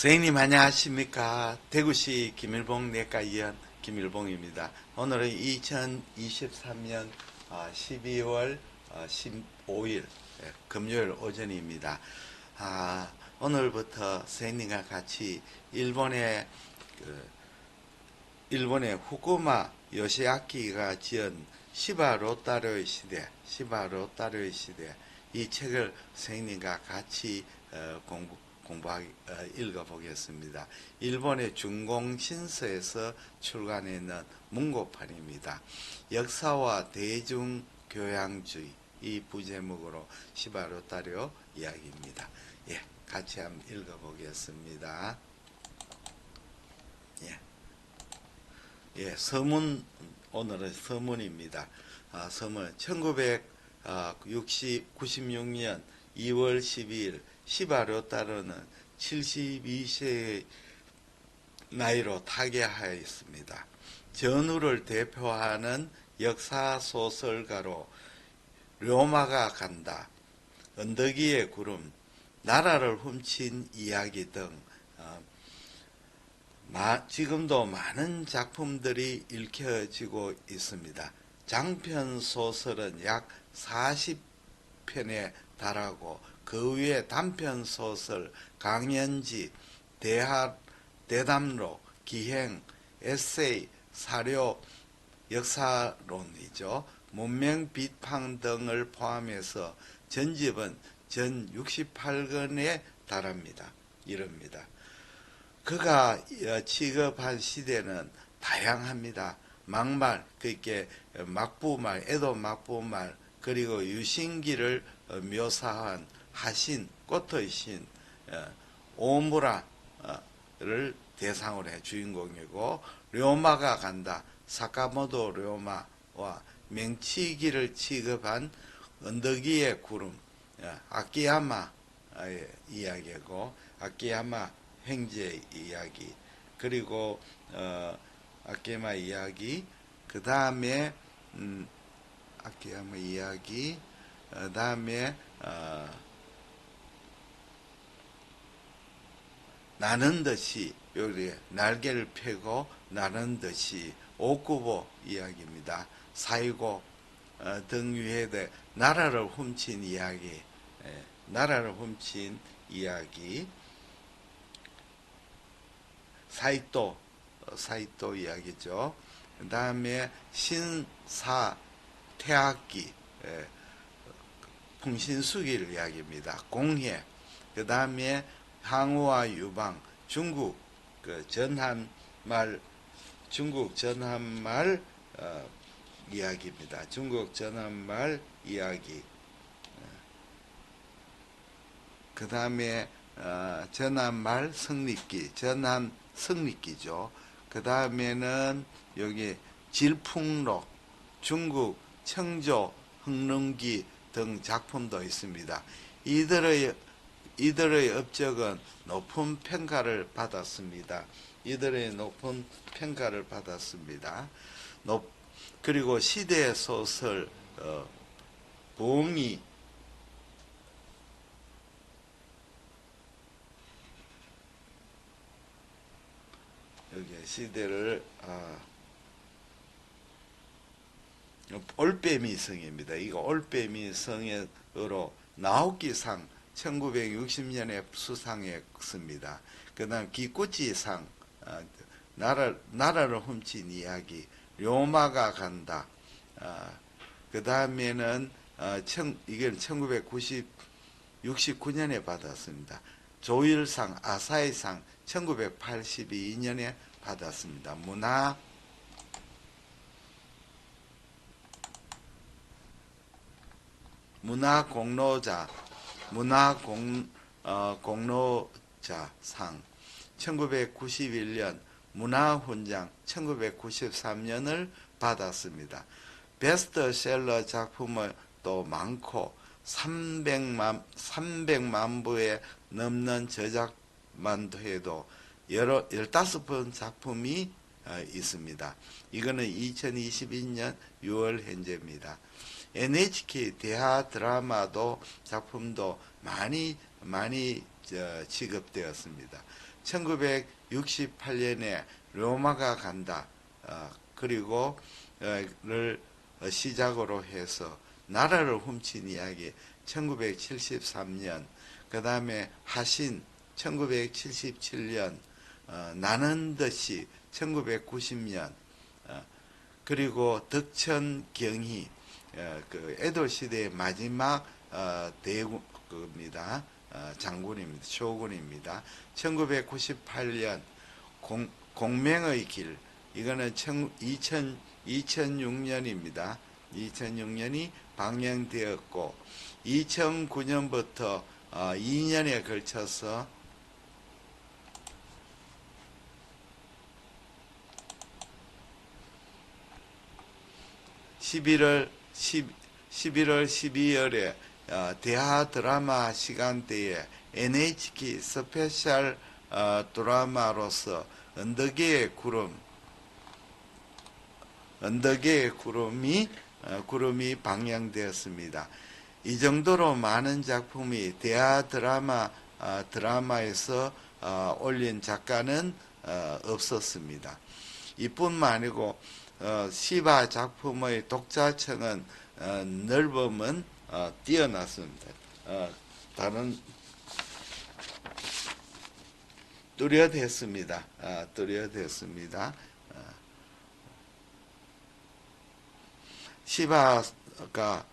선생님 안녕하십니까. 대구시 김일봉 내과의원 김일봉입니다. 오늘은 2023년 12월 15일 금요일 오전입니다. 오늘부터 선생님과 같이 일본의 후쿠마 요시아키가 지은 시바 로타로의 시대 이 책을 선생님과 같이 읽어보겠습니다. 일본의 중공신서에서 출간했는 문고판입니다. 역사와 대중교양주의 이 부제목으로 시바 로타료 이야기입니다. 같이 한번 읽어보겠습니다. 서문, 오늘은 서문입니다. 서문 1996년 2월 12일 시바 로타로는 72세의 나이로 타계하였습니다. 전후를 대표하는 역사소설가로 료마가 간다, 언덕 위의 구름, 나라를 훔친 이야기 등 지금도 많은 작품들이 읽혀지고 있습니다. 장편 소설은 약 40편에 달하고 그 위에 단편 소설, 강연지, 대담록, 기행, 에세이, 사료, 역사론이죠. 문명 비판 등을 포함해서 전집은 전 68권에 달합니다. 이럽니다. 그가 취급한 시대는 다양합니다. 막말, 그렇게 막부말, 에도 막부말, 그리고 유신기를 묘사한 하신, 꽃의 신, 오무라를 대상으로 해 주인공이고, 료마가 간다, 사카모토 료마와 명치기를 취급한 언덕 위의 구름, 아키야마의 이야기고, 아키야마 행제 이야기, 그리고 아키야마 이야기, 그 다음에 아키야마 이야기, 다음에 나는 듯이, 여기 날개를 펴고 나는 듯이, 오쿠보 이야기입니다. 사이고 등 위에 나라를 훔친 이야기, 사이토 이야기죠. 그 다음에 신사 태학기, 풍신수기를 이야기입니다. 공해, 그 다음에 항우와 유방, 중국 전한말 이야기입니다. 중국 전한말 이야기. 그 다음에 전한말 성립기죠. 그 다음에는 여기 질풍록, 중국 청조 흥릉기 등 작품도 있습니다. 이들의 업적은 높은 평가를 받았습니다. 그리고 시대 소설 봉이, 여기 시대를 올빼미성입니다. 이거 올빼미성으로 나오키상 1960년에 수상했습니다. 그 다음 기쿠치상, 나라를 훔친 이야기, 료마가 간다. 그 다음에는 이건 1969년에 받았습니다. 조일상, 아사히상 1982년에 받았습니다. 문화공로자상 1991년, 문화훈장 1993년을 받았습니다. 베스트셀러 작품은 또 많고 300만 부에 넘는 저작만 해도 15번 작품이 있습니다. 이거는 2022년 6월 현재입니다. NHK 대하 드라마도 작품도 많이 지급되었습니다. 1968년에 로마가 간다. 그리고 를 시작으로 해서 나라를 훔친 이야기 1973년, 그 다음에 하신 1977년, 나는 듯이 1990년, 그리고 덕천경희, 그 에도 시대의 마지막 대국입니다. 장군입니다. 쇼군입니다. 1998년 공명의 길, 이거는 2006년입니다. 2006년이 방영되었고 2009년부터 2년에 걸쳐서 11월 12월에 대하 드라마 시간대에 NHK 스페셜 드라마로서 언덕의 구름이 방영되었습니다. 이 정도로 많은 작품이 대하 드라마에서 올린 작가는 없었습니다. 이뿐만 아니고 시바 작품의 독자층은 넓음은 뛰어났습니다. 다른 뚜렷했습니다. 시바가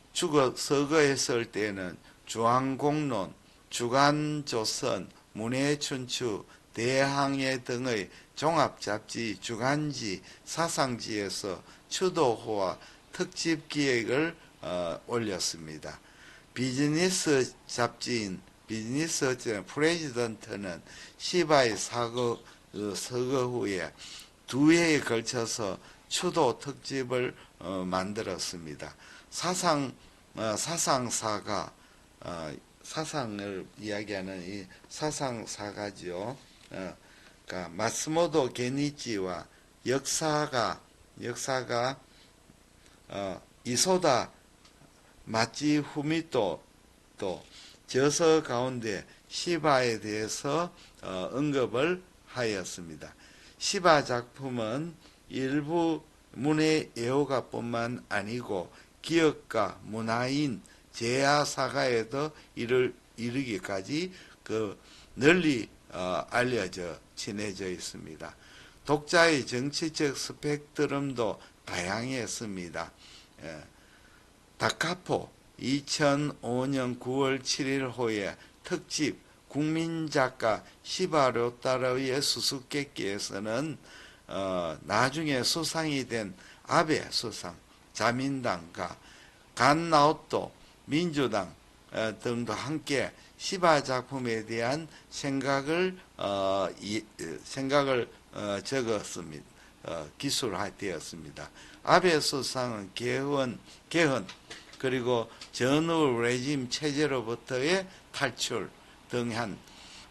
서거했을 때는 중앙공론, 주간조선, 문해춘추, 대항해 등의 종합잡지, 주간지, 사상지에서 추도호와 특집 기획을 올렸습니다. 비즈니스 잡지인 비즈니스 프레지던트는 시바의 서거 후에 2회에 걸쳐서 추도 특집을 만들었습니다. 사상사가, 사상을 이야기하는 이 사상사가죠. 그러니까 마스모토 게니치와 역사가 이소다 마치 후미토 또 저서 가운데 시바에 대해서 언급을 하였습니다. 시바 작품은 일부 문해 애호가뿐만 아니고 기업가, 문화인, 제야사가에도 이르기까지 널리 알려져 친해져 있습니다. 독자의 정치적 스펙트럼도 다양했습니다. 다카포 2005년 9월 7일 호의 특집 국민작가 시바 료타로의 수수께끼에서는 나중에 수상이 된 아베 수상, 자민당과 간나오토 민주당 등도 함께 시바 작품에 대한 생각을 적었습니다. 기술되었습니다. 아베 수상은 개헌 그리고 전후 레짐 체제로부터의 탈출 등한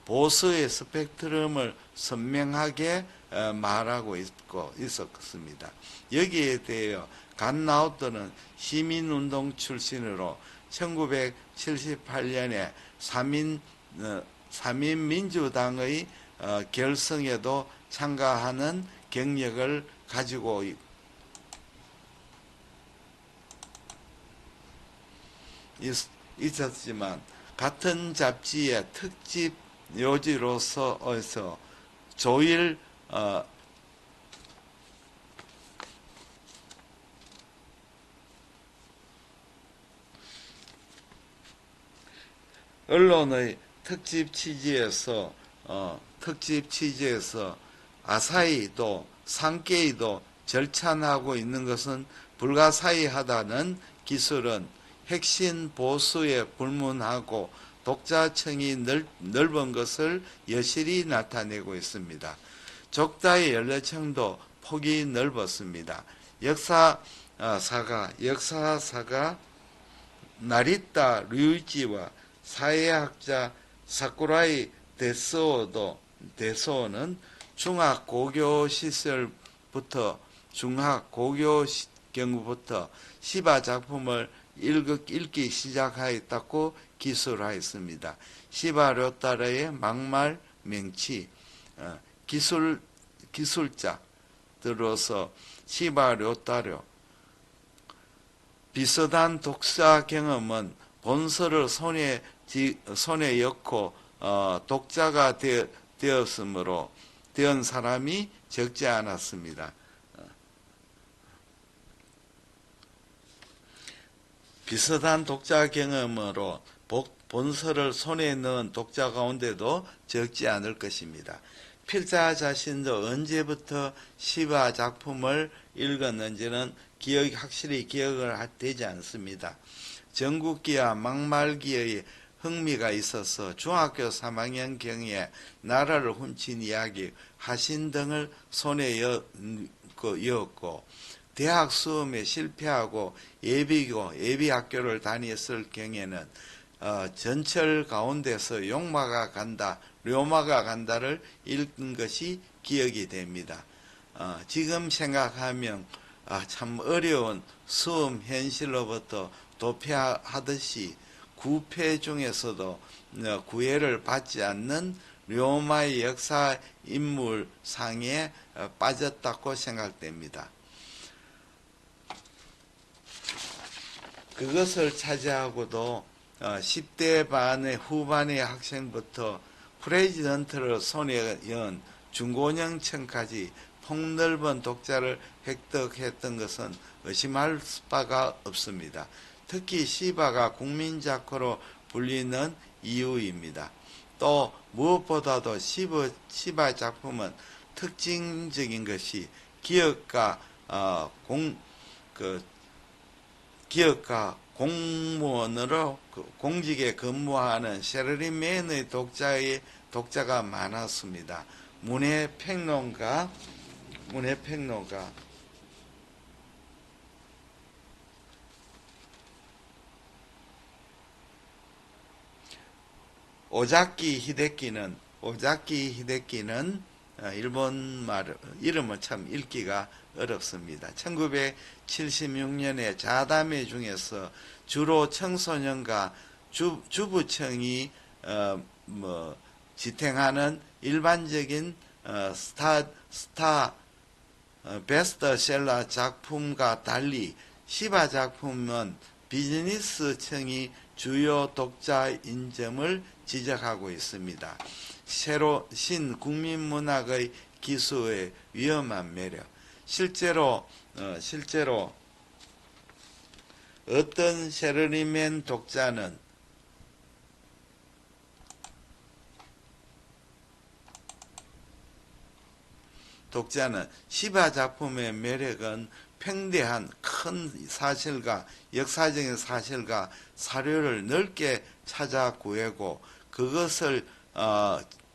보수의 스펙트럼을 선명하게 말하고 있었습니다. 여기에 대해 간나우토는 시민운동 출신으로 1978년에 삼인민주당의 결성에도 참가하는 경력을 가지고 있었지만 같은 잡지의 특집 요지로서 조일 언론의 특집 취지에서 아사히도 산케이도 절찬하고 있는 것은 불가사의하다는 기술은 핵심 보수에 불문하고 독자층이 넓은 것을 여실히 나타내고 있습니다. 적자의 연령층도 폭이 넓었습니다. 역사사가 나리타 류이치와 사회학자 사쿠라이 데소는 중학고교 경부부터 시바 작품을 읽기 시작하였다고 기술하였습니다. 시바료타르의 막말 명치 기술자 들어서 시바료타르 비슷한 독자 경험은 본서를 손에 엮고 독자가 되었으므로 된 사람이 적지 않았습니다. 비슷한 독자 경험으로 본서를 손에 넣은 독자 가운데도 적지 않을 것입니다. 필자 자신도 언제부터 시바 작품을 읽었는지는 확실히 기억을 되지 않습니다. 전국기와 막말기의 흥미가 있어서 중학교 3학년 경에 나라를 훔친 이야기, 하신 등을 손에 이었고 대학 수험에 실패하고 예비학교를 다녔을 경에는 전철 가운데서 료마가 간다를 읽은 것이 기억이 됩니다. 지금 생각하면 참 어려운 수험 현실로부터 도피하듯이 구패 중에서도 구애를 받지 않는 료마의 역사 인물상에 빠졌다고 생각됩니다. 그것을 차지하고도 10대 반의 후반의 학생부터 프레지던트를 손에 연 중고령층까지 폭넓은 독자를 획득했던 것은 의심할 바가 없습니다. 특히 시바가 국민작가로 불리는 이유입니다. 또 무엇보다도 시바 작품은 특징적인 것이 기업가 공무원으로 공직에 근무하는 셰르리맨의 독자가 많았습니다. 문해평론가 오자키 히데키는 일본 이름은 참 읽기가 어렵습니다. 1976년에 자담회 중에서 주로 청소년과 주부층이 지탱하는 일반적인 베스트셀러 작품과 달리 시바 작품은 비즈니스층이 주요 독자인 점을 지적하고 있습니다. 신국민문학의 기수의 위험한 매력. 실제로 어떤 셰르리맨 독자는 시바 작품의 매력은 팽대한 큰 사실과 역사적인 사실과 사료를 넓게 찾아 구하고 그것을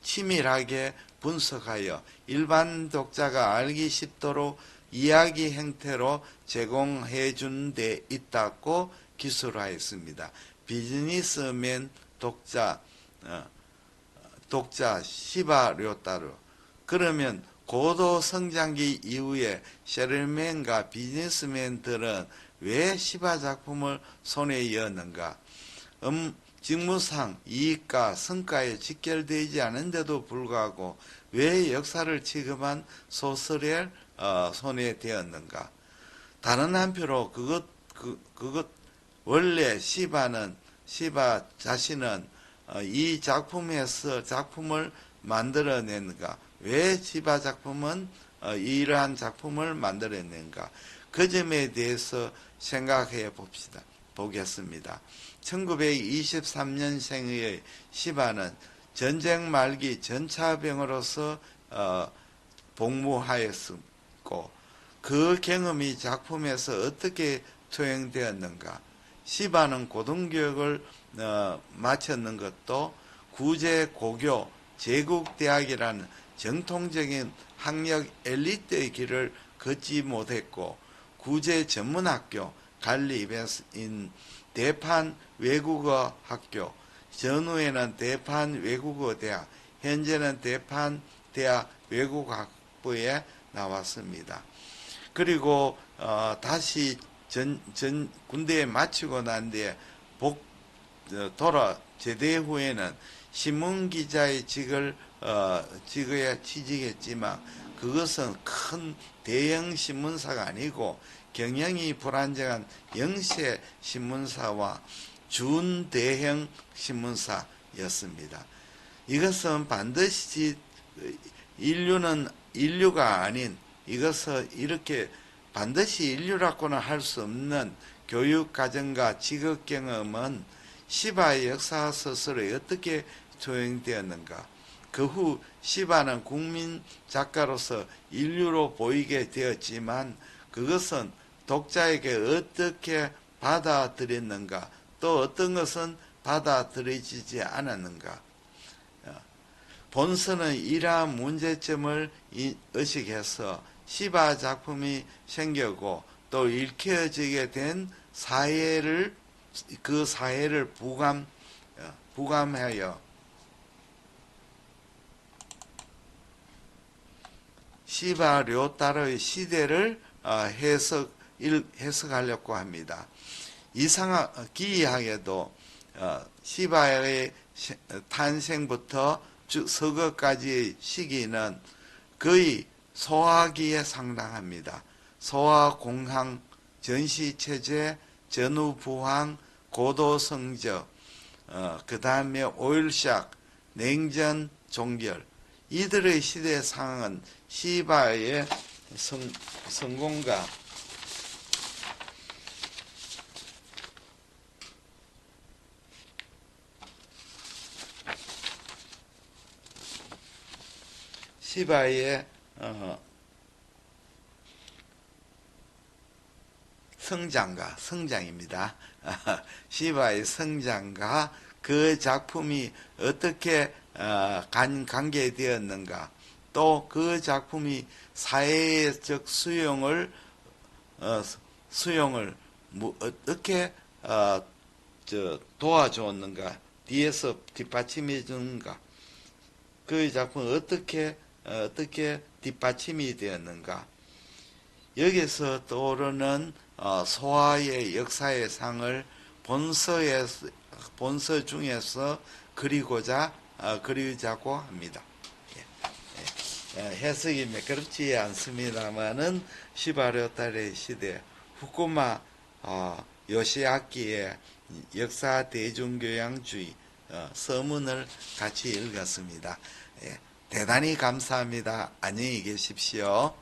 치밀하게 분석하여 일반 독자가 알기 쉽도록 이야기 형태로 제공해 준 데 있다고 기술하였습니다. 비즈니스맨 독자 시바료타르. 그러면 고도 성장기 이후에 셰르리맨과 비즈니스맨들은 왜 시바 작품을 손에 이었는가? 직무상 이익과 성과에 직결되지 않은데도 불구하고 왜 역사를 취급한 소설에 손에 되었는가? 다른 한편으로 원래 시바 자신은 이 작품에서 작품을 만들어낸가? 왜 시바 작품은 이러한 작품을 만들어낸가? 그 점에 대해서 생각해 보겠습니다. 1923년생의 시바는 전쟁 말기 전차병으로서 복무하였고 그 경험이 작품에서 어떻게 투영되었는가? 시바는 고등교육을 마쳤는 것도 구제고교 제국대학이라는 정통적인 학력 엘리트의 길을 걷지 못했고 구제전문학교 갈리베스인 대판 외국어 학교, 전후에는 대판 외국어 대학, 현재는 대판 대학 외국어학부에 나왔습니다. 그리고 다시 군대에 마치고 난 뒤에 제대 후에는 신문기자의 직에 취직했지만 그것은 큰 대형 신문사가 아니고 경영이 불안정한 영세 신문사와 준대형 신문사였습니다. 이것은 반드시 인류가 아닌, 이것은 이렇게 반드시 인류라고는 할 수 없는 교육 과정과 직업 경험은 시바의 역사 소설에 어떻게 조형되었는가. 그 후 시바는 국민 작가로서 인류로 보이게 되었지만 그것은 독자에게 어떻게 받아들였는가, 또 어떤 것은 받아들여지지 않았는가. 본서는 이러한 문제점을 의식해서 시바 작품이 생겼고 또 읽혀지게 된 그 사회를 부감하여 시바 료따르의 시대를 해석하려고 합니다. 기이하게도 시바의 탄생부터 서거까지의 시기는 거의 소화기에 상당합니다. 소화공황, 전시체제, 전후부황, 고도성적, 그 다음에 오일샥, 냉전, 종결, 이들의 시대 상황은 시바의 성공과 시바의 성장입니다. 시바의 성장과 그 작품이 어떻게 관계되었는가, 또 그 작품이 사회적 수용을 어떻게 도와주었는가, 뒤에서 뒷받침해 주는가, 그 작품은 어떻게 뒷받침이 되었는가. 여기서 떠오르는 소화의 역사의 상을 본서 중에서 그리자고 합니다. 해석이 매끄럽지 않습니다만은 시바료타르의 시대, 후쿠마 요시아키의 역사 대중교양주의 서문을 같이 읽었습니다. 대단히 감사합니다. 안녕히 계십시오.